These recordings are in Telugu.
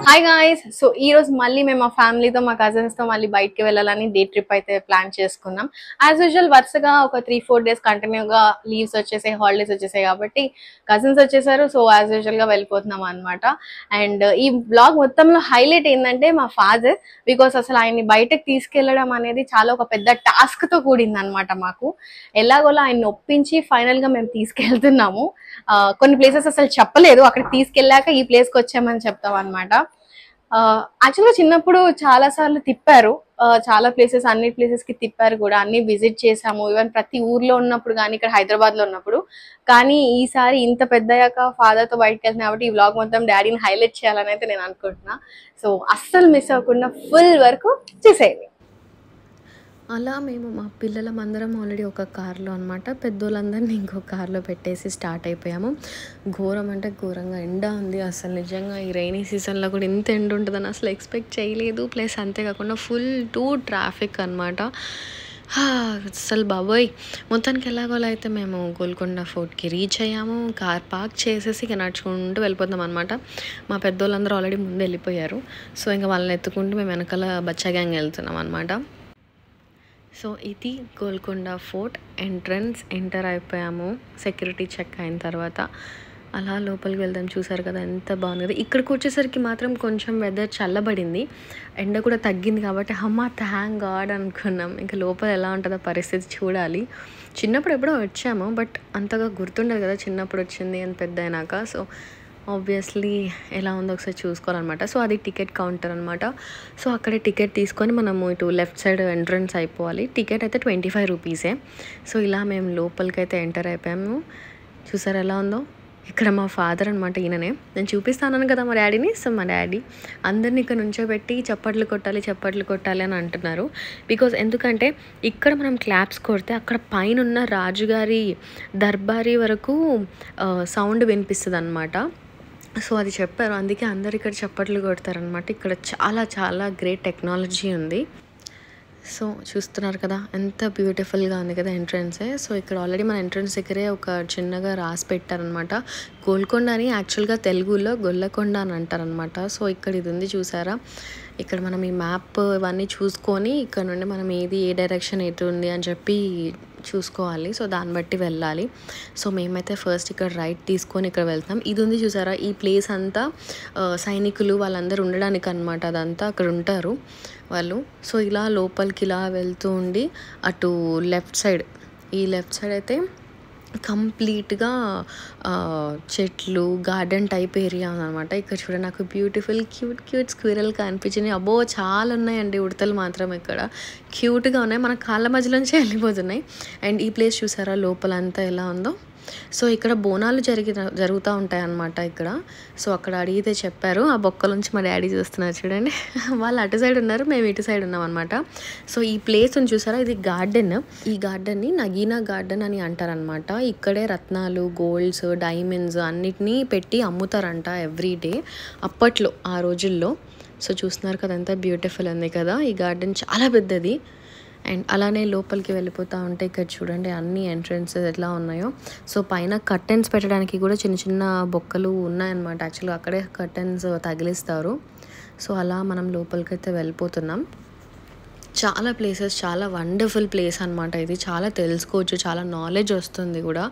Hi guys. సో ఈ రోజు మళ్ళీ మేము మా ఫ్యామిలీతో మా కజిన్స్తో మళ్ళీ బయటికి వెళ్ళాలని డే ట్రిప్ అయితే ప్లాన్ చేసుకున్నాం. యాజ్ యూజువల్ వరుసగా ఒక 3-4 డేస్ కంటిన్యూగా లీవ్స్ వచ్చేసాయి, హాలిడేస్ వచ్చేసాయి కాబట్టి కజిన్స్ వచ్చేసారు. సో యాజ్ యూజువల్గా వెళ్ళిపోతున్నాం అనమాట. అండ్ ఈ బ్లాగ్ మొత్తంలో హైలైట్ ఏంటంటే మా ఫాదర్, బికాస్ అసలు ఆయన్ని బయటకు తీసుకెళ్లడం అనేది చాలా ఒక పెద్ద టాస్క్తో కూడింది అనమాట. మాకు ఎలాగోలా ఆయన్ని ఒప్పించి ఫైనల్గా మేము తీసుకెళ్తున్నాము. కొన్ని ప్లేసెస్ అసలు చెప్పలేదు, అక్కడికి తీసుకెళ్ళాక ఈ ప్లేస్కి వచ్చామని చెప్తాం అనమాట. యాక్చువల్గా చిన్నప్పుడు చాలా సార్లు తిప్పారు, చాలా ప్లేసెస్, అన్ని ప్లేసెస్ కి తిప్పారు కూడా, అన్ని విజిట్ చేసాము. ఈవెన్ ప్రతి ఊర్లో ఉన్నప్పుడు కానీ, ఇక్కడ హైదరాబాద్ లో ఉన్నప్పుడు కానీ, ఈసారి ఇంత పెద్దయ్యాక ఫాదర్ తో బయటకు వెళ్తున్నా కాబట్టి ఈ వ్లాగ్ మొత్తం డాడీని హైలైట్ చేయాలని అయితే నేను అనుకుంటున్నా. సో అస్సలు మిస్ అవ్వకుండా ఫుల్ వరకు చేసేయండి. అలా మేము మా పిల్లలమందరం ఆల్రెడీ ఒక కార్లో అనమాట, పెద్దోళ్ళందరినీ ఇంకో కార్లో పెట్టేసి స్టార్ట్ అయిపోయాము. ఘోరం అంటే ఘోరంగా ఎండ ఉంది. అసలు నిజంగా ఈ రైనీ సీజన్లో కూడా ఇంత ఎండ ఉంటుందని అసలు ఎక్స్పెక్ట్ చేయలేదు. ప్లస్ అంతేకాకుండా ఫుల్ టు ట్రాఫిక్ అనమాట. అసలు బాబోయ్, మొత్తానికి ఎలాగోలా అయితే మేము గోల్కొండ ఫోర్ట్కి రీచ్ అయ్యాము. కార్ పార్క్ చేసేసి ఇక నడుచుకుంటూ వెళ్ళిపోతాం అనమాట. మా పెద్దోళ్ళందరూ ఆల్రెడీ ముందు వెళ్ళిపోయారు. సో ఇంకా వాళ్ళని ఎత్తుకుంటూ మేము వెనకాల బచ్చా గ్యాంగ్ వెళ్తున్నాం అనమాట. సో ఇది గోల్కొండ ఫోర్ట్ ఎంట్రన్స్. ఎంటర్ అయిపోయాము సెక్యూరిటీ చెక్ అయిన తర్వాత. అలా లోపలికి వెళ్దాం. చూసారు కదా ఎంత బాగుంది కదా. ఇక్కడికి వచ్చేసరికి మాత్రం కొంచెం వెదర్ చల్లబడింది, ఎండ కూడా తగ్గింది కాబట్టి అమ్మ థ్యాంక్ గాడ్ అనుకున్నాం. ఇంకా లోపల ఎలా ఉంటుందో పరిస్థితి చూడాలి. చిన్నప్పుడు ఎప్పుడో వచ్చాము, బట్ అంతగా గుర్తుండదు కదా చిన్నప్పుడు వచ్చింది అని పెద్ద అయినాక. సో ఆబ్వియస్లీ ఎలా ఉందో ఒకసారి చూసుకోవాలన్నమాట. సో అది టికెట్ కౌంటర్ అనమాట. సో అక్కడే టికెట్ తీసుకొని మనము ఇటు లెఫ్ట్ సైడ్ ఎంట్రన్స్ అయిపోవాలి. టికెట్ అయితే 25 రూపీసే. సో ఇలా మేము లోపలికి అయితే ఎంటర్ అయిపోయాము. చూసారు ఎలా ఉందో. ఇక్కడ మా ఫాదర్ అనమాట, ఈయననే. నేను చూపిస్తాను కదా మా డాడీని. సో మా డాడీ అందరినీ ఇక్కడ నుంచోబెట్టి చప్పట్లు కొట్టాలి అని అంటున్నారు. బికాజ్ ఎందుకంటే ఇక్కడ మనం క్లాప్స్ కొడితే అక్కడ పైన ఉన్న రాజుగారి దర్బారీ వరకు సౌండ్ వినిపిస్తుంది అనమాట. సో అది చెప్పారు, అందుకే అందరు ఇక్కడ చప్పట్లు కొడతారనమాట. ఇక్కడ చాలా గ్రేట్ టెక్నాలజీ ఉంది. సో చూస్తున్నారు కదా ఎంత బ్యూటిఫుల్గా ఉంది కదా ఎంట్రన్సే. సో ఇక్కడ ఆల్రెడీ మన ఎంట్రన్స్ దగ్గరే ఒక చిన్నగా రాసి పెట్టారనమాట. గోల్కొండ అని యాక్చువల్గా తెలుగులో గొల్లకొండ అని అంటారనమాట. సో ఇక్కడ ఇది ఉంది చూసారా. ఇక్కడ మనం ఈ మ్యాప్ ఇవన్నీ చూసుకొని ఇక్కడ నుండి మనం ఏ డైరెక్షన్ ఎటు ఉంది అని చెప్పి చూసుకోవాలి. సో దాన్ని బట్టి వెళ్ళాలి. సో మేమైతే ఫస్ట్ ఇక్కడ రైట్ తీసుకొని ఇక్కడ వెళ్తాం. ఇది ఉంది చూసారా, ఈ ప్లేస్ అంతా సైనికులు వాళ్ళందరూ ఉండడానికి అనమాట. అదంతా అక్కడ ఉంటారు వాళ్ళు. సో ఇలా లోపలికి ఇలా వెళ్తూ ఉండి అటు లెఫ్ట్ సైడ్ అయితే కంప్లీట్గా చెట్లు గార్డెన్ టైప్ ఏరియా ఉందన్నమాట. ఇక్కడ చూడండి, నాకు బ్యూటిఫుల్ క్యూట్ స్క్విరల్ కనిపించినాయి. అబ్బో చాలా ఉన్నాయండి ఉడతలు మాత్రం ఇక్కడ క్యూట్గా ఉన్నాయి. మన కాళ్ళ మధ్యలోంచి వెళ్ళిపోతున్నాయి. అండ్ ఈ ప్లేస్ చూసారా లోపలంతా ఎలా ఉందో. సో ఇక్కడ బోనాలు జరుగుతూ ఉంటాయి అన్నమాట ఇక్కడ. సో అక్కడ అడిగితే చెప్పారు. ఆ బొక్కల నుంచి మా డాడీ చూస్తున్నారు చూడండి. వాళ్ళు అటు సైడ్ ఉన్నారు, మేము ఇటు సైడ్ ఉన్నాం అనమాట. సో ఈ ప్లేస్ చూసారా, ఇది గార్డెన్. ఈ గార్డెన్ని నగీనా గార్డెన్ అని అంటారనమాట. ఇక్కడే రత్నాలు, గోల్డ్స్, డైమండ్స్ అన్నిటినీ పెట్టి అమ్ముతారంట ఎవ్రీడే అప్పట్లో ఆ రోజుల్లో. సో చూస్తున్నారు కదా ఎంత బ్యూటిఫుల్ ఉంది కదా. ఈ గార్డెన్ చాలా పెద్దది. అండ్ అలానే లోపలికి వెళ్ళిపోతూ ఉంటే ఇక్కడ చూడండి అన్ని ఎంట్రన్సెస్ ఎట్లా ఉన్నాయో. సో పైన కర్టెన్స్ పెట్టడానికి కూడా చిన్న బొక్కలు ఉన్నాయన్నమాట. యాక్చువల్గా అక్కడే కర్టెన్స్ తగిలిస్తారు. సో అలా మనం లోపలికైతే వెళ్ళిపోతున్నాం. చాలా ప్లేసెస్, చాలా వండర్ఫుల్ ప్లేస్ అనమాట ఇది. చాలా తెలుసుకోవచ్చు, చాలా నాలెడ్జ్ వస్తుంది కూడా.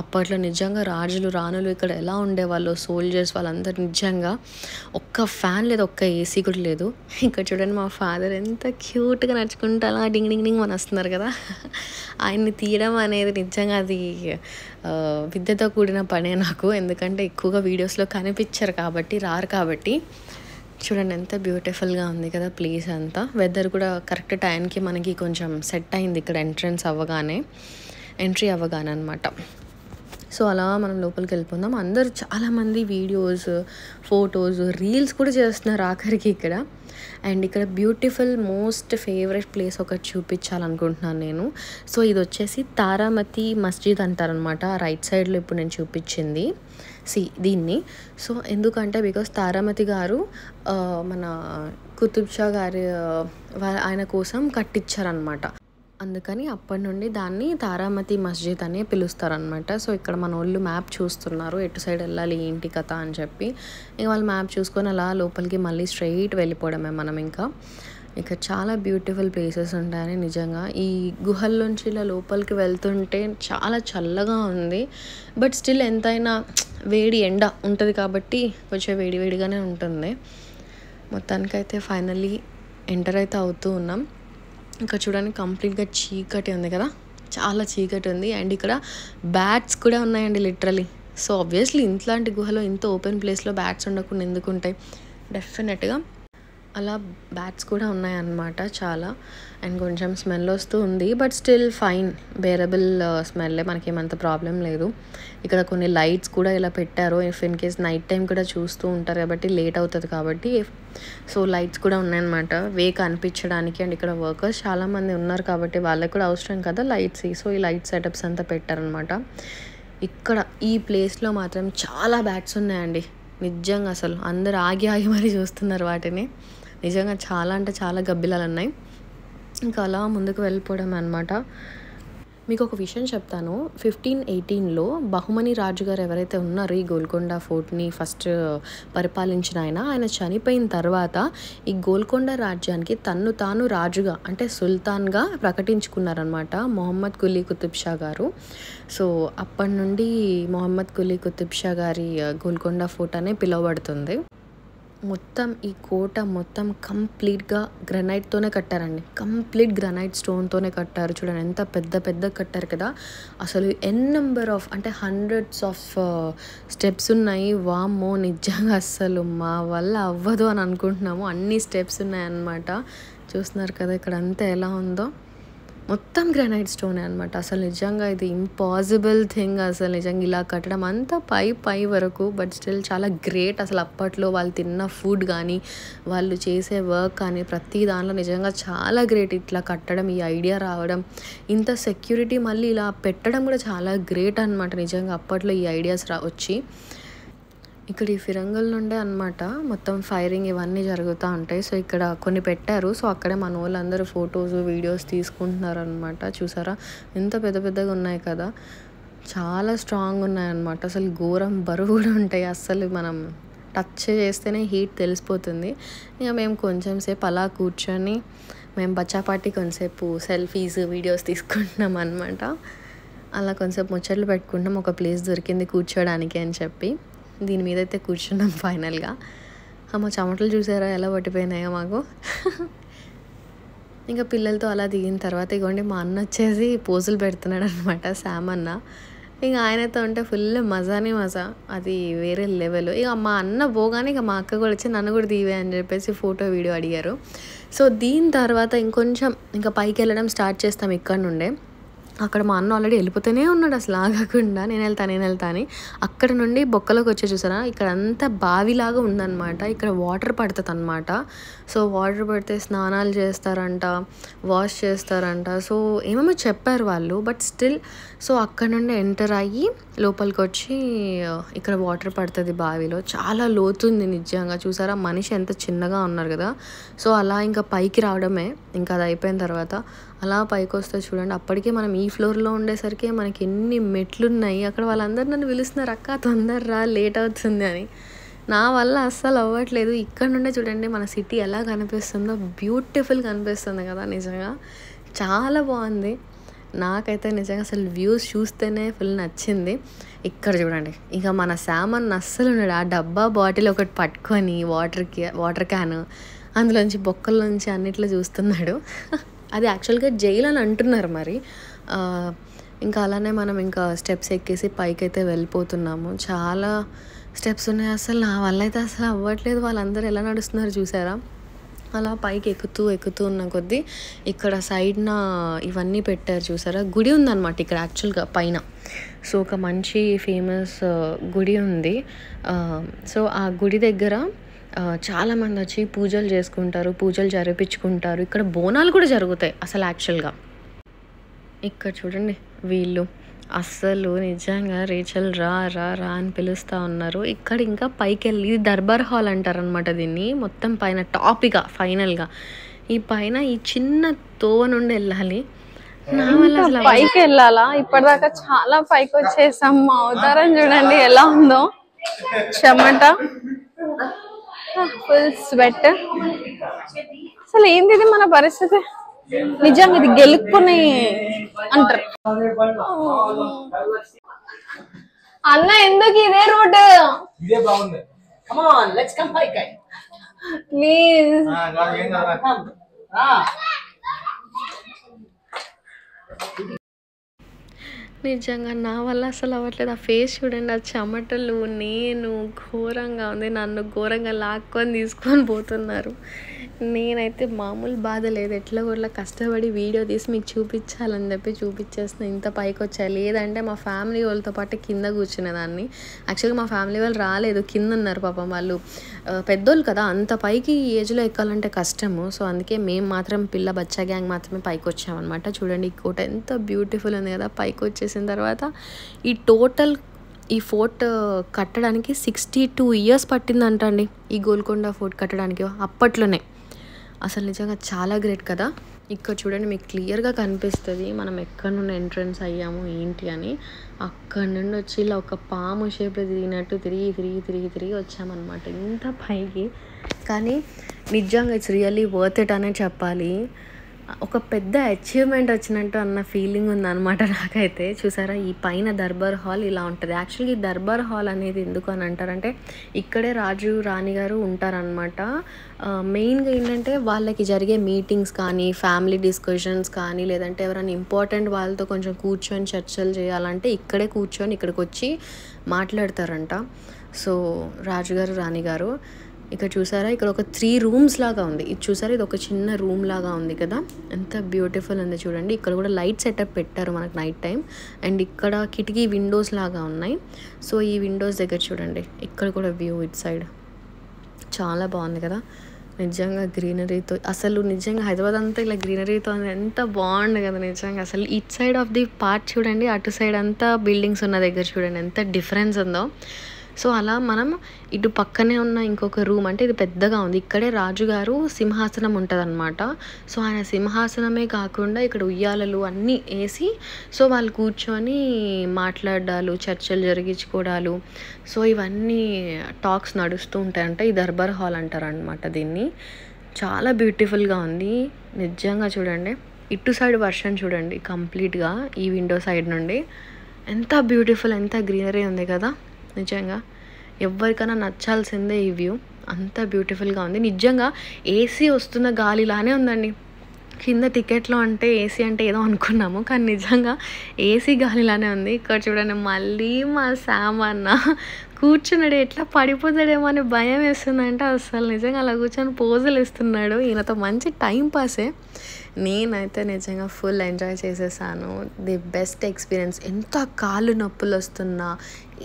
అప్పట్లో నిజంగా రాజులు రాణులు ఇక్కడ ఎలా ఉండేవాళ్ళు, సోల్జర్స్ వాళ్ళందరూ నిజంగా ఒక్క ఫ్యాన్ లేదు, ఒక్క ఏసీ కూడా లేదు. ఇక్కడ చూడండి మా ఫాదర్ ఎంత క్యూట్గా నడుచుకుంటూ అలా డింగ్ డింగ్ డింగ్ అని వస్తున్నారు కదా. ఆయన్ని తీయడం అనేది నిజంగా అది విద్యతో కూడిన పనే నాకు. ఎందుకంటే ఎక్కువగా వీడియోస్లో కనిపించరు కాబట్టి, రారు కాబట్టి. చూడండి ఎంత బ్యూటిఫుల్గా ఉంది కదా ప్లేస్ అంతా. వెదర్ కూడా కరెక్ట్ టైంకి మనకి కొంచెం సెట్ అయింది ఇక్కడ ఎంట్రీ అవ్వగానే అనమాట. సో అలా మనం లోపలికి వెళ్ళిపోదాం. అందరూ చాలామంది వీడియోస్, ఫొటోస్, రీల్స్ కూడా చేస్తున్నారు ఆఖరికి ఇక్కడ. అండ్ ఇక్కడ బ్యూటిఫుల్ మోస్ట్ ఫేవరెట్ ప్లేస్ ఒకటి చూపించాలనుకుంటున్నాను నేను. సో ఇది వచ్చేసి తారామతి మస్జిద్ అంటారనమాట. రైట్ సైడ్లో ఇప్పుడు నేను చూపించింది దీన్ని. సో ఎందుకంటే బికాస్ తారామతి గారు మన కుతుబ్ షా గారి ఆయన కోసం కట్టించారనమాట. అందుకని అప్పటి నుండి దాన్ని తారామతి మస్జిద్ అని పిలుస్తారనమాట. సో ఇక్కడ మన వాళ్ళు మ్యాప్ చూస్తున్నారు ఎటు సైడ్ వెళ్ళాలి ఏంటి కథ అని చెప్పి. ఇక వాళ్ళు మ్యాప్ చూసుకొని అలా లోపలికి మళ్ళీ స్ట్రైట్ వెళ్ళిపోవడమే మనం. ఇంకా ఇక్కడ చాలా బ్యూటిఫుల్ ప్లేసెస్ ఉంటాయని నిజంగా. ఈ గుహల్లోంచి ఇలా లోపలికి వెళ్తుంటే చాలా చల్లగా ఉంది. బట్ స్టిల్ ఎంతైనా వేడి ఎండ ఉంటుంది కాబట్టి కొంచెం వేడిగానే ఉంటుంది. మొత్తానికైతే ఫైనల్లీ ఎంటర్ అయితే అవుతూ ఉన్నాం. ఇంకా చూడండి కంప్లీట్గా చీకటి ఉంది కదా, చాలా చీకటి ఉంది. అండ్ ఇక్కడ బ్యాట్స్ కూడా ఉన్నాయండి లిటరలీ. సో ఆబ్వియస్లీ ఇంట్లాంటి గుహలో ఇంత ఓపెన్ ప్లేస్లో బ్యాట్స్ ఉండకుండా ఎందుకు ఉంటాయి? డెఫినెట్గా అలా బ్యాట్స్ కూడా ఉన్నాయన్నమాట చాలా. అండ్ కొంచెం స్మెల్ వస్తూ ఉంది, బట్ స్టిల్ ఫైన్, బేరబుల్ స్మెల్లే, మనకేమంత ప్రాబ్లం లేదు. ఇక్కడ కొన్ని లైట్స్ కూడా ఇలా పెట్టారు, if in case night time కూడా చూస్తూ ఉంటారు కాబట్టి లేట్ అవుతుంది కాబట్టి. సో లైట్స్ కూడా ఉన్నాయన్నమాట వే కనిపించడానికి. అండ్ ఇక్కడ వర్కర్స్ చాలామంది ఉన్నారు కాబట్టి వాళ్ళకి కూడా అవసరం కదా లైట్స్. సో ఈ లైట్ సెటప్స్ అంతా పెట్టారనమాట. ఇక్కడ ఈ ప్లేస్లో మాత్రం చాలా బ్యాట్స్ ఉన్నాయండి నిజంగా. అసలు అందరు ఆగి మరీ చూస్తున్నారు వాటిని. నిజంగా చాలా అంటే చాలా గబ్బిలాలు ఉన్నాయి. ఇంకా అలా ముందుకు వెళ్ళిపోవడం అనమాట. మీకు ఒక విషయం చెప్తాను. 1518లో బహుమని రాజు గారు ఎవరైతే ఉన్నారో ఈ గోల్కొండ ఫోర్ట్ని ఫస్ట్ పరిపాలించిన ఆయన చనిపోయిన తర్వాత ఈ గోల్కొండ రాజ్యానికి తన్ను తాను రాజుగా అంటే సుల్తాన్గా ప్రకటించుకున్నారనమాట మొహమ్మద్ కులీ కుతుబ్ షా గారు. సో అప్పటి నుండి మొహమ్మద్ కులీ కుతుబ్ షా గారి గోల్కొండ ఫోర్ట్ అనే పిలువబడుతుంది. మొత్తం ఈ కోట మొత్తం కంప్లీట్గా గ్రనైట్తోనే కట్టారండి. కంప్లీట్ గ్రనైట్ స్టోన్తోనే కట్టారు. చూడండి ఎంత పెద్ద కట్టారు కదా. అసలు నెంబర్ ఆఫ్ అంటే హండ్రెడ్స్ ఆఫ్ స్టెప్స్ ఉన్నాయి. వామ్మో నిజంగా అస్సలు మా వల్ల అవ్వదు అని అనుకుంటున్నాము, అన్ని స్టెప్స్ ఉన్నాయన్నమాట. చూస్తున్నారు కదా ఇక్కడ అంతా ఎలా ఉందో, మొత్తం గ్రానైట్ స్టోనే అనమాట. అసలు నిజంగా ఇది ఇంపాసిబుల్ థింగ్ అసలు నిజంగా ఇలా కట్టడం అంతా పై వరకు. బట్ స్టిల్ చాలా గ్రేట్. అసలు అప్పట్లో వాళ్ళు తిన్న ఫుడ్ కానీ వాళ్ళు చేసే వర్క్ కానీ ప్రతి దానిలో నిజంగా చాలా గ్రేట్. ఇట్లా కట్టడం, ఈ ఐడియా రావడం, ఇంత సెక్యూరిటీ మళ్ళీ ఇలా పెట్టడం కూడా చాలా గ్రేట్ అనమాట నిజంగా అప్పట్లో ఈ ఐడియాస్ వచ్చి. ఇక్కడ ఈ ఫిరంగుల నుండే అనమాట మొత్తం ఫైరింగ్ ఇవన్నీ జరుగుతూ ఉంటాయి. సో ఇక్కడ కొన్ని పెట్టారు. సో అక్కడే మన వాళ్ళందరూ ఫొటోస్ వీడియోస్ తీసుకుంటున్నారు అనమాట. చూసారా ఎంత పెద్దగా ఉన్నాయి కదా, చాలా స్ట్రాంగ్ ఉన్నాయన్నమాట. అసలు ఘోరం బరువు కూడా ఉంటాయి. అస్సలు మనం టచ్ చేస్తేనే హీట్ తెలిసిపోతుంది. ఇక మేము కొంచెం సేపు అలా కూర్చొని మేము బచ్చాపాటి కొంచెంసేపు సెల్ఫీస్ వీడియోస్ తీసుకుంటున్నాం అనమాట. అలా కొంచెంసేపు ముచ్చట్లు పెట్టుకుంటాం. ఒక ప్లేస్ దొరికింది కూర్చోడానికి అని చెప్పి దీని మీద అయితే కూర్చున్నాం ఫైనల్గా. మా చెమటలు చూసారా ఎలా పట్టిపోయినాయో మాకు. ఇంకా పిల్లలతో అలా దిగిన తర్వాత ఇగోండి మా అన్న వచ్చేసి పోజులు పెడుతున్నాడు అనమాట, శామ్ అన్న. ఇక ఆయనతో ఉంటే ఫుల్ మజా, అది వేరే లెవెల్. ఇక మా అన్న పోగానే ఇక మా అక్క కూడా వచ్చి నన్ను కూడా తీవే అని చెప్పేసి ఫోటో వీడియో అడిగారు. సో దీని తర్వాత ఇంకొంచెం ఇంకా పైకి వెళ్ళడం స్టార్ట్ చేస్తాం ఇక్కడ నుండే. అక్కడ మా అన్న ఆల్రెడీ వెళ్ళిపోతూనే ఉన్నాడు అసలు ఆగకుండా, నేను వెళ్తా అని. అక్కడ నుండి బొక్కలోకి వచ్చే చూసారా ఇక్కడ అంతా బావిలాగా ఉందన్నమాట. ఇక్కడ వాటర్ పడుతుంది అనమాట. సో వాటర్ పడితే స్నానాలు చేస్తారంట, వాష్ చేస్తారంట. సో ఏమేమో చెప్పారు వాళ్ళు. బట్ స్టిల్ సో అక్కడ నుండి ఎంటర్ అయ్యి లోపలికి వచ్చి ఇక్కడ వాటర్ పడుతుంది బావిలో. చాలా లోతుంది నిజంగా. చూసారా మనిషి ఎంత చిన్నగా ఉన్నారు కదా. సో అలా ఇంకా పైకి రావడమే. ఇంకా అది అయిపోయిన తర్వాత అలా పైకి వస్తే చూడండి, అప్పటికే మనం ఈ ఫ్లోర్లో ఉండేసరికి మనకి ఎన్ని మెట్లు ఉన్నాయి. అక్కడ వాళ్ళందరూ నన్ను పిలుస్తున్నారు, అక్క తొందరరా లేట్ అవుతుంది అని. నా వల్ల అస్సలు అవ్వట్లేదు. ఇక్కడ నుండే చూడండి మన సిటీ ఎలా కనిపిస్తుందో, బ్యూటిఫుల్ కనిపిస్తుంది కదా. నిజంగా చాలా బాగుంది. నాకైతే నిజంగా అసలు వ్యూస్ చూస్తేనే ఫుల్ నచ్చింది. ఇక్కడ చూడండి ఇక మన శామన్ అస్సలు ఉన్నాడు. ఆ డబ్బా బాటిల్ ఒకటి పట్టుకొని వాటర్ క్యాన్ అందులోంచి బొక్కల్లోంచి అన్నిట్లో చూస్తున్నాడు. అది యాక్చువల్గా జైలు అని అంటున్నారు మరి. ఇంకా అలానే మనం ఇంకా స్టెప్స్ ఎక్కేసి పైకి అయితే వెళ్ళిపోతున్నాము. చాలా స్టెప్స్ ఉన్నాయి. అసలు నా వల్ల అయితే అసలు అవ్వట్లేదు. వాళ్ళందరూ ఎలా నడుస్తున్నారు చూసారా. అలా పైకి ఎక్కుతూ ఉన్న కొద్దీ ఇక్కడ సైడ్న ఇవన్నీ పెట్టారు చూసారా. గుడి ఉందన్నమాట ఇక్కడ యాక్చువల్గా పైన. సో ఒక మంచి ఫేమస్ గుడి ఉంది. సో ఆ గుడి దగ్గర చాలామంది వచ్చి పూజలు చేసుకుంటారు, పూజలు జరిపించుకుంటారు. ఇక్కడ బోనాలు కూడా జరుగుతాయి అసలు యాక్చువల్గా. ఇక్కడ చూడండి వీళ్ళు అస్సలు నిజంగా రేచల్ రా అని పిలుస్తూ ఉన్నారు. ఇక్కడ ఇంకా పైకి వెళ్ళి ఇది దర్బార్ హాల్ అంటారనమాట దీన్ని. మొత్తం పైన టాపిగా ఫైనల్గా ఈ పైన ఈ చిన్న తోవ నుండి వెళ్ళాలి. నా వల్ల ఇంకా అసలు పైకి వెళ్ళాలా? ఇప్పటిదాకా చాలా పైకి వచ్చేసాం. మా అవతారం చూడండి ఎలా ఉందో, చెమట, ఫుల్ స్వెట్. అసలు ఏంది ఇది మన పరిస్థితి? నిజంగా ఇది గెలుక్కుని అంటారు. అన్న ఎందుకు ఇదే రోడ్డు? ప్లీజ్. నిజంగా నా వల్ల అసలు అవ్వట్లేదు. ఆ ఫేస్ చూడండి, ఆ చెమటలు, నేను ఘోరంగా ఉంది. నన్ను ఘోరంగా లాక్కొని తీసుకొని పోతున్నారు. నేనైతే మామూలు బాధ లేదు. ఎట్లా కూడా కష్టపడి వీడియో తీసి మీకు చూపించాలని చెప్పి చూపించేస్తున్నా. ఇంత పైకి వచ్చాయి. లేదంటే మా ఫ్యామిలీ వాళ్ళతో పాటు కింద కూర్చునేదాన్ని. యాక్చువల్గా మా ఫ్యామిలీ వాళ్ళు రాలేదు, కింద ఉన్నారు పాపం. వాళ్ళు పెద్దోళ్ళు కదా, అంత పైకి ఈ ఏజ్లో ఎక్కాలంటే కష్టము. సో అందుకే మేము మాత్రం పిల్ల బచ్చా గ్యాంగ్ మాత్రమే పైకి వచ్చామన్నమాట. చూడండి ఈ కోట ఎంత బ్యూటిఫుల్ ఉంది కదా. పైకి వచ్చేసిన తర్వాత ఈ ఫోర్ట్ కట్టడానికి 62 years పట్టిందంట అండి, ఈ గోల్కొండ ఫోర్ట్ కట్టడానికి అప్పట్లోనే. అసలు నిజంగా చాలా గ్రేట్ కదా. ఇక్కడ చూడండి మీకు క్లియర్గా కనిపిస్తుంది మనం ఎక్కడి నుండి ఎంట్రన్స్ అయ్యాము ఏంటి అని. అక్కడి నుండి వచ్చి ఇలా ఒక పాము షేప్లో తిరిగినట్టు తిరిగి వచ్చామన్నమాట ఇంత పైకి. కానీ నిజంగా ఇట్స్ రియల్లీ వర్త్ ఇట్ అనే చెప్పాలి. ఒక పెద్ద అచీవ్మెంట్ వచ్చినట్టు అన్న ఫీలింగ్ ఉందన్నమాట నాకైతే. చూసారా ఈ పైన దర్బార్ హాల్ ఇలా ఉంటుంది. యాక్చువల్గా ఈ దర్బార్ హాల్ అనేది ఎందుకు అని అంటారంటే ఇక్కడే రాజు రాణి గారు ఉంటారనమాట. మెయిన్గా ఏంటంటే వాళ్ళకి జరిగే మీటింగ్స్ కానీ, ఫ్యామిలీ డిస్కషన్స్ కానీ, లేదంటే ఎవరైనా ఇంపార్టెంట్ వాళ్ళతో కొంచెం కూర్చొని చర్చలు చేయాలంటే ఇక్కడే కూర్చొని ఇక్కడికి వచ్చి మాట్లాడతారంట. సో రాజుగారు రాణి గారు ఇక్కడ చూసారా, ఇక్కడ ఒక 3 rooms లాగా ఉంది. ఇది చూసారా, ఇది ఒక చిన్న రూమ్ లాగా ఉంది కదా, ఎంత బ్యూటిఫుల్ ఉంది చూడండి. ఇక్కడ కూడా లైట్ సెటప్ పెట్టారు మనకు నైట్ టైం. అండ్ ఇక్కడ కిటికీ విండోస్ లాగా ఉన్నాయి. సో ఈ విండోస్ దగ్గర చూడండి, ఇక్కడ కూడా వ్యూ ఇట్ సైడ్ చాలా బాగుంది కదా. నిజంగా గ్రీనరీతో, అసలు నిజంగా హైదరాబాద్ అంతా ఇలా గ్రీనరీతో ఎంత బాగుంది కదా నిజంగా. అసలు it side of the part చూడండి, అటు సైడ్ అంతా బిల్డింగ్స్ ఉన్న దగ్గర చూడండి ఎంత డిఫరెన్స్ ఉందో. సో అలా మనం ఇటు పక్కనే ఉన్న ఇంకొక రూమ్, అంటే ఇది పెద్దగా ఉంది, ఇక్కడే రాజుగారు సింహాసనం ఉంటుంది అనమాట. సో ఆయన సింహాసనమే కాకుండా ఇక్కడ ఉయ్యాలలు అన్నీ వేసి సో వాళ్ళు కూర్చొని మాట్లాడాలు, చర్చలు జరిగించుకోవడాలు, సో ఇవన్నీ టాక్స్ నడుస్తూ ఉంటాయంట. ఈ దర్బార్ హాల్ అంటారు అనమాట దీన్ని. చాలా బ్యూటిఫుల్గా ఉంది నిజంగా. చూడండి ఇటు సైడ్ వర్షన్ చూడండి కంప్లీట్గా ఈ విండో సైడ్ నుండి ఎంత బ్యూటిఫుల్, ఎంత గ్రీనరీ ఉంది కదా. నిజంగా ఎవరికైనా నచ్చాల్సిందే ఈ వ్యూ, అంత బ్యూటిఫుల్గా ఉంది. నిజంగా ఏసీ వస్తున్న గాలిలానే ఉందండి. కింద టికెట్లో అంటే ఏసీ అంటే ఏదో అనుకున్నాము, కానీ నిజంగా ఏసీ గాలిలానే ఉంది. ఇక్కడ చూడండి మళ్ళీ మా సామన్న కూర్చున్నాడు, ఎట్లా పడిపోతాడేమో అని భయం వేస్తుందంటే అసలు నిజంగా అలా కూర్చొని పోజులు ఇస్తున్నాడు. ఈయనతో మంచి టైం పాసే. నేనైతే నిజంగా ఫుల్ ఎంజాయ్ చేసేసాను. The best experience. ఎంత కాళ్ళు నొప్పులు వస్తున్నా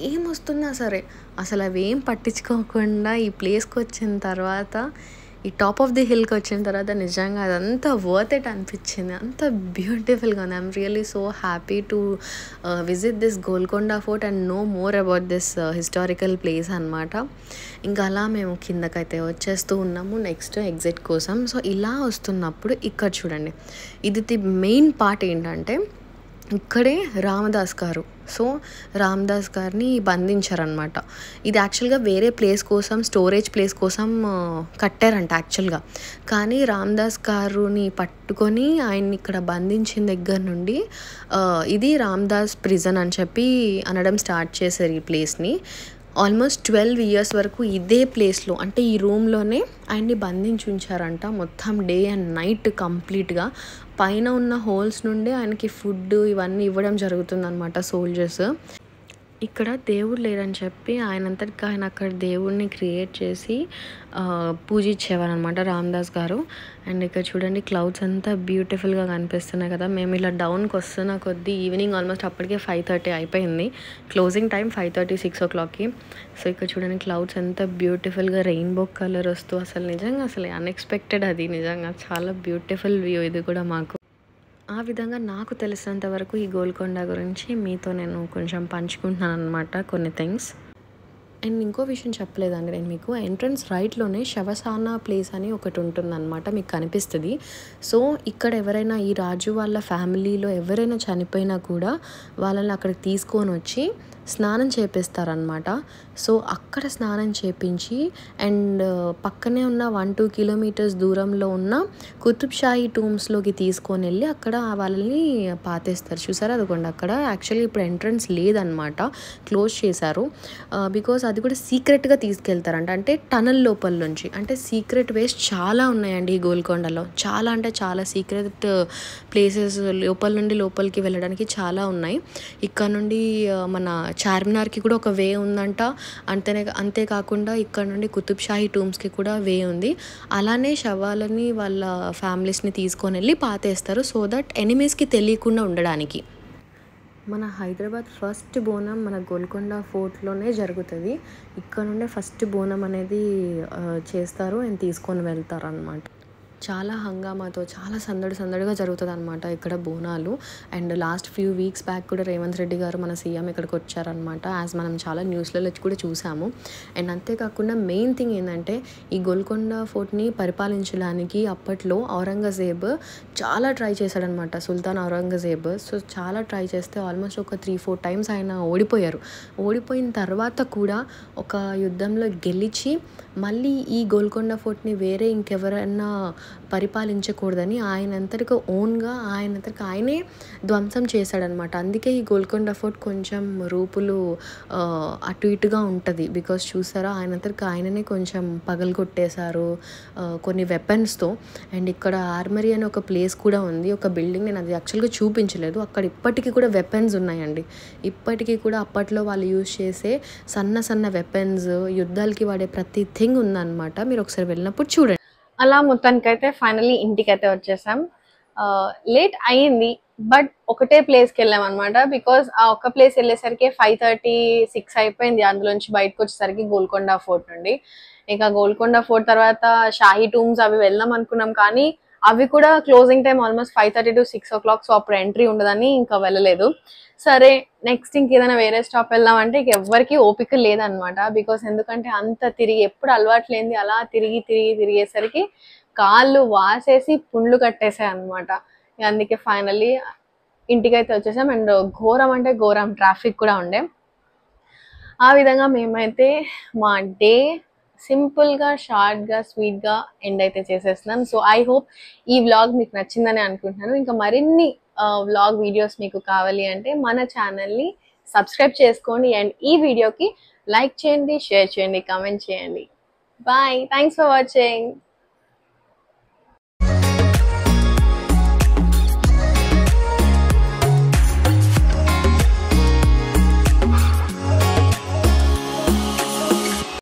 ఏమొస్తున్నా సరే అసలు అవి ఏం పట్టించుకోకుండా ఈ ప్లేస్కి వచ్చిన తర్వాత, ఈ టాప్ ఆఫ్ ది హిల్కి వచ్చిన తర్వాత నిజంగా అదంతా వర్త్ ఇట్ అనిపించింది. అంత బ్యూటిఫుల్గా ఉంది. I'm really so happy to visit this Golconda fort and know more about this historical place అనమాట. ఇంకా అలా మేము కిందకైతే వచ్చేస్తూ ఉన్నాము నెక్స్ట్ ఎగ్జిట్ కోసం. సో ఇలా వస్తున్నప్పుడు ఇక్కడ చూడండి, ఇది ది మెయిన్ పార్ట్ ఏంటంటే ఇక్కడే రామదాస్ గారు, సో రామదాస్ గారిని బంధించారనమాట. ఇది యాక్చువల్గా వేరే ప్లేస్ కోసం, స్టోరేజ్ ప్లేస్ కోసం కట్టారంట యాక్చువల్గా. కానీ రామదాస్ గారుని పట్టుకొని ఆయన్ని ఇక్కడ బంధించిన దగ్గర నుండి ఇది రామదాస్ ప్రిజన్ అని చెప్పి అనడం స్టార్ట్ చేశారు ఈ ప్లేస్ని. ఆల్మోస్ట్ 12 years వరకు ఇదే ప్లేస్లో, అంటే ఈ రూమ్లోనే ఆయన్ని బంధించి ఉంచారంట మొత్తం డే అండ్ నైట్ కంప్లీట్గా. పైన ఉన్న హోల్స్ నుండి ఆయనకి ఫుడ్ ఇవన్నీ ఇవ్వడం జరుగుతుందన్నమాట సోల్జర్స్. ఇక్కడ దేవుడు లేరని చెప్పి ఆయనంతటికి ఆయన అక్కడ దేవుడిని క్రియేట్ చేసి పూజించేవారు అనమాట రామదాస్ గారు. అండ్ ఇక్కడ చూడండి క్లౌడ్స్ అంతా బ్యూటిఫుల్గా కనిపిస్తున్నాయి కదా. మేము ఇలా డౌన్కి వస్తున్న కొద్దీ ఈవినింగ్ ఆల్మోస్ట్ అప్పటికే 5:30 అయిపోయింది. Closing time 5:30, 6 o'clockకి. సో ఇక్కడ చూడండి క్లౌడ్స్ ఎంత బ్యూటిఫుల్గా రెయిన్బో కలర్ వస్తూ, అసలు నిజంగా అసలు అన్ఎక్స్పెక్టెడ్, అది నిజంగా చాలా బ్యూటిఫుల్ వ్యూ ఇది కూడా మాకు. ఆ విధంగా నాకు తెలిసినంత వరకు ఈ గోల్కొండ గురించి మీతో నేను కొంచెం పంచుకుంటున్నాను అనమాట కొన్ని థింగ్స్. అండ్ ఇంకో విషయం చెప్పలేదండి నేను మీకు, ఎంట్రన్స్ రైట్లోనే శవసాన ప్లేస్ అని ఒకటి ఉంటుందన్నమాట, మీకు కనిపిస్తుంది. సో ఇక్కడ ఎవరైనా ఈ రాజు వాళ్ళ ఫ్యామిలీలో ఎవరైనా చనిపోయినా కూడా వాళ్ళని అక్కడికి తీసుకొని వచ్చి స్నానం చేపిస్తారనమాట. సో అక్కడ స్నానం చేపించి అండ్ పక్కనే ఉన్న 1-2 కిలోమీటర్స్ దూరంలో ఉన్న కుతుబ్షాహీ టూమ్స్లోకి తీసుకొని వెళ్ళి అక్కడ వాళ్ళని పాతేస్తారు. చూసారా అదిగోండి, అక్కడ యాక్చువల్లీ ఇప్పుడు ఎంట్రన్స్ లేదనమాట, క్లోజ్ చేశారు. బికాస్ అది కూడా సీక్రెట్గా తీసుకెళ్తారంట, అంటే టనల్ లోపల నుంచి. అంటే సీక్రెట్ వేస్ చాలా ఉన్నాయండి ఈ గోల్కొండలో, చాలా అంటే చాలా సీక్రెట్ ప్లేసెస్ లోపల నుండి లోపలికి వెళ్ళడానికి చాలా ఉన్నాయి. ఇక్కడ నుండి మన చార్మినార్కి కూడా ఒక వే ఉందంట. అంతేకాకుండా ఇక్కడ నుండి కుతుబ్షాహీ టూమ్స్కి కూడా వే ఉంది. అలానే శవాలని వాళ్ళ ఫ్యామిలీస్ని తీసుకొని వెళ్ళి పాతేస్తారు, సో దట్ ఎనిమీస్కి తెలియకుండా ఉండడానికి. మన హైదరాబాద్ ఫస్ట్ బోనం మన గోల్కొండ ఫోర్ట్లోనే జరుగుతుంది. ఇక్కడ నుండే ఫస్ట్ బోనం అనేది చేస్తారు అండ్ తీసుకొని వెళ్తారు అన్నమాట. చాలా హంగామాతో చాలా సందడిగా జరుగుతుంది అనమాట ఇక్కడ Bonalu. And last few weeks back కూడా రేవంత్ రెడ్డి గారు మన సీఎం ఇక్కడికి వచ్చారనమాట, యాజ్ మనం చాలా న్యూస్లలో కూడా చూసాము. అండ్ అంతేకాకుండా మెయిన్ థింగ్ ఏంటంటే ఈ గోల్కొండ ఫోర్ట్ని పరిపాలించడానికి అప్పట్లో ఔరంగజేబ్ చాలా ట్రై చేశాడనమాట, సుల్తాన్ ఔరంగజేబ్. సో చాలా ట్రై చేస్తే ఆల్మోస్ట్ ఒక 3-4 టైమ్స్ ఆయన ఓడిపోయారు. ఓడిపోయిన తర్వాత కూడా ఒక యుద్ధంలో గెలిచి మళ్ళీ ఈ గోల్కొండ ఫోర్ట్ని వేరే ఇంకెవరైనా పరిపాలించకూడదని ఆయనంతటికి ఓన్గా ఆయనే ధ్వంసం చేశాడనమాట. అందుకే ఈ గోల్కొండ ఫోర్ట్ కొంచెం రూపులు అటు ఇటుగా ఉంటుంది. బికాస్ చూసారా ఆయనంతటికి ఆయననే కొంచెం పగలగొట్టేశారు కొన్ని వెపన్స్తో. అండ్ ఇక్కడ ఆర్మరీ అని ఒక ప్లేస్ కూడా ఉంది, ఒక బిల్డింగ్, నేను అది యాక్చువల్గా చూపించలేదు. అక్కడ ఇప్పటికీ కూడా వెపన్స్ ఉన్నాయండి, ఇప్పటికీ కూడా అప్పట్లో వాళ్ళు యూజ్ చేసే సన్న వెపన్స్, యుద్ధాలకి వాడే ప్రతి థింగ్ ఉందన్నమాట. మీరు ఒకసారి వెళ్ళినప్పుడు చూడండి. అలా మొత్తానికైతే ఫైనల్లీ ఇంటికైతే వచ్చేసాం. లేట్ అయ్యింది, బట్ ఒకటే ప్లేస్కి వెళ్ళాం అనమాట. బికాస్ ఆ ఒక్క ప్లేస్ వెళ్ళేసరికి 5:30-6 అయిపోయింది. అందులోంచి బయటకు వచ్చేసరికి గోల్కొండ ఫోర్ట్ నుండి. ఇక గోల్కొండ ఫోర్ట్ తర్వాత షాహీ టూమ్స్ అవి వెళ్దాం అనుకున్నాం, కానీ అవి కూడా closing time almost 5:30 to 6 o'clock. So అప్పుడు ఎంట్రీ ఉండదని ఇంకా వెళ్ళలేదు. సరే నెక్స్ట్ ఇంకేదైనా వేరే స్టాప్ వెళ్దాం అంటే ఇక ఎవ్వరికి ఓపిక లేదనమాట. బికాస్ ఎందుకంటే అంత తిరిగి ఎప్పుడు అలవాటు లేనిది అలా తిరిగేసరికి కాళ్ళు వాసేసి పుండ్లు కట్టేసాయి అనమాట. అందుకే ఫైనల్లీ ఇంటికైతే వచ్చేసాం. అండ్ ఘోరం అంటే ఘోరం ట్రాఫిక్ కూడా ఉండే. ఆ విధంగా మేమైతే మా డే సింపుల్గా, షార్ట్గా, స్వీట్గా ఎండ్ అయితే చేసేస్తున్నాం. సో ఐ హోప్ ఈ వ్లాగ్ మీకు నచ్చిందని అనుకుంటున్నాను. ఇంకా మరిన్ని వ్లాగ్ వీడియోస్ మీకు కావాలి అంటే మన ఛానల్ని సబ్స్క్రైబ్ చేసుకోండి. అండ్ ఈ వీడియోకి లైక్ చేయండి, షేర్ చేయండి, కామెంట్ చేయండి. Bye, thanks for watching.